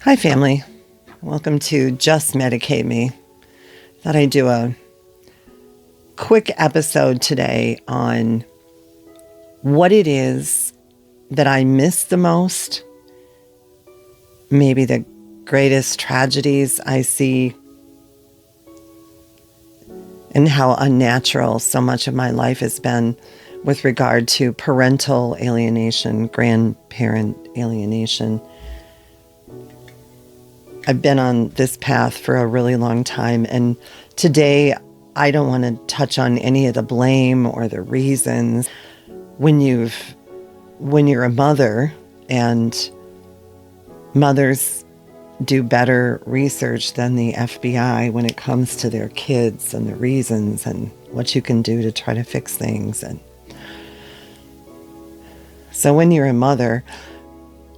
Hi, family. Welcome to Just Medicate Me. Thought I'd do a quick episode today on what it is that I miss the most, maybe the greatest tragedies I see, and how unnatural so much of my life has been with regard to parental alienation, grandparent alienation. I've been on this path for a really long time, and today I don't want to touch on any of the blame or the reasons. When you're a mother, and mothers do better research than the FBI when it comes to their kids and the reasons and what you can do to try to fix things. And so when you're a mother,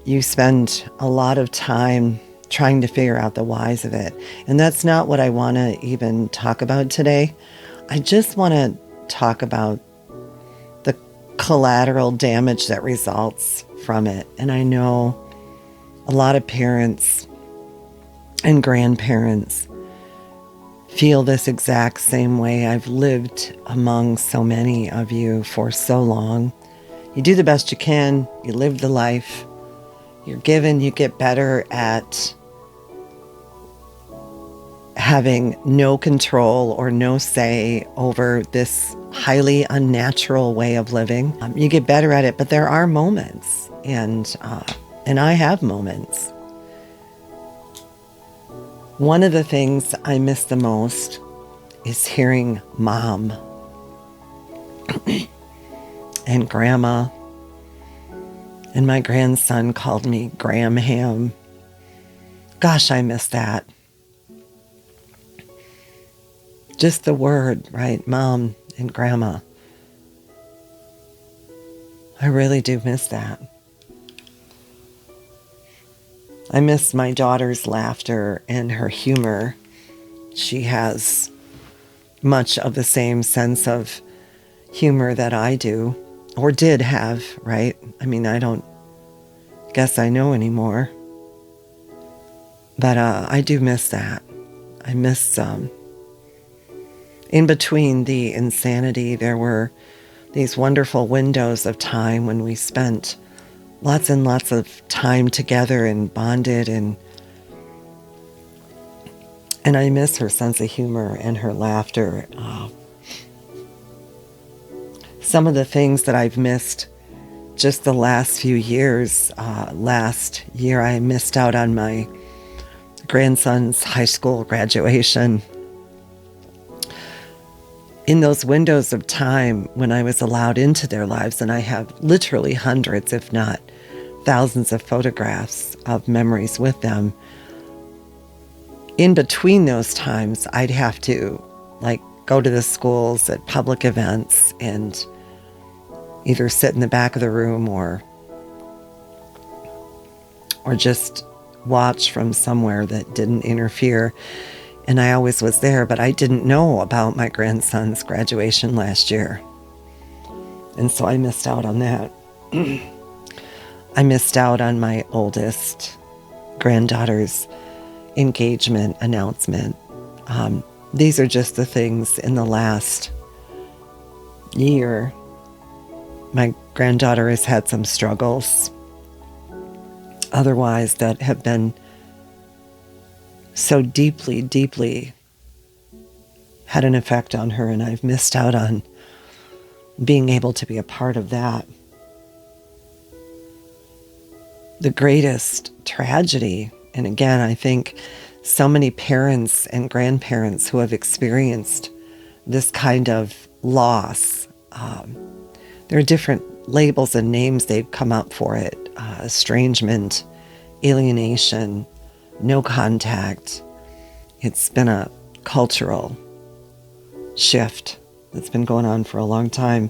you spend a lot of time trying to figure out the whys of it. And that's not what I want to even talk about today. I just want to talk about the collateral damage that results from it. And I know a lot of parents and grandparents feel this exact same way. I've lived among so many of you for so long. You do the best you can. You live the life. You're given, you get better at having no control or no say over this highly unnatural way of living. You get better at it, but there are moments, and I have moments. One of the things I miss the most is hearing Mom and Grandma, and my grandson called me Gramham. Gosh, I miss that. Just the word, right? Mom and Grandma. I really do miss that. I miss my daughter's laughter and her humor. She has much of the same sense of humor that I do, or did have, right? I mean, I don't guess I know anymore. But I do miss that. I miss in between the insanity, there were these wonderful windows of time when we spent lots and lots of time together and bonded, and I miss her sense of humor and her laughter. Some of the things that I've missed just the last few years. Last year I missed out on my grandson's high school graduation. In those windows of time when I was allowed into their lives, and I have literally hundreds, if not thousands of photographs of memories with them, in between those times, I'd have to go to the schools at public events and either sit in the back of the room or just watch from somewhere that didn't interfere. And I always was there, but I didn't know about my grandson's graduation last year. And so I missed out on that. I missed out on my oldest granddaughter's engagement announcement. These are just the things in the last year. My granddaughter has had some struggles otherwise that have been so deeply, deeply had an effect on her, and I've missed out on being able to be a part of that. The greatest tragedy, and again, I think so many parents and grandparents who have experienced this kind of loss, there are different labels and names they've come up for it. Estrangement, alienation, no contact. It's been a cultural shift that's been going on for a long time.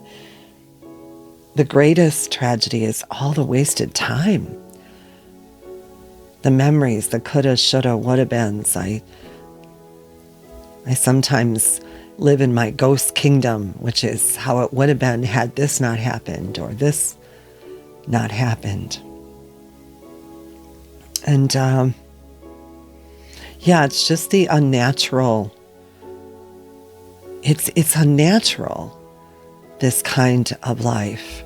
The greatest tragedy is all the wasted time. The memories, the coulda, shoulda, woulda beens. I sometimes live in my ghost kingdom, which is how it would have been had this not happened or this not happened. And Yeah, it's just the unnatural. It's unnatural, this kind of life,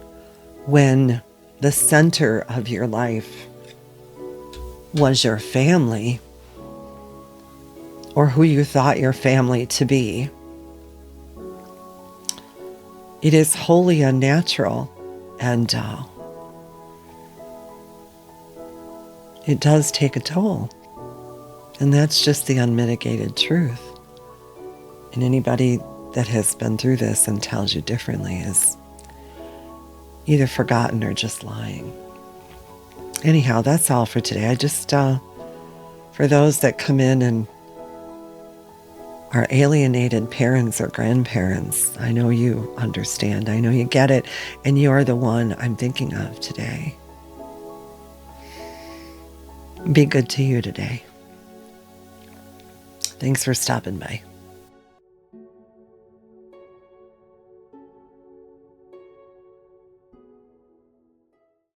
when the center of your life was your family, or who you thought your family to be. It is wholly unnatural, and it does take a toll. And that's just the unmitigated truth. And anybody that has been through this and tells you differently is either forgotten or just lying. Anyhow, that's all for today. I just, for those that come in and are alienated parents or grandparents, I know you understand. I know you get it. And you're the one I'm thinking of today. Be good to you today. Thanks for stopping by.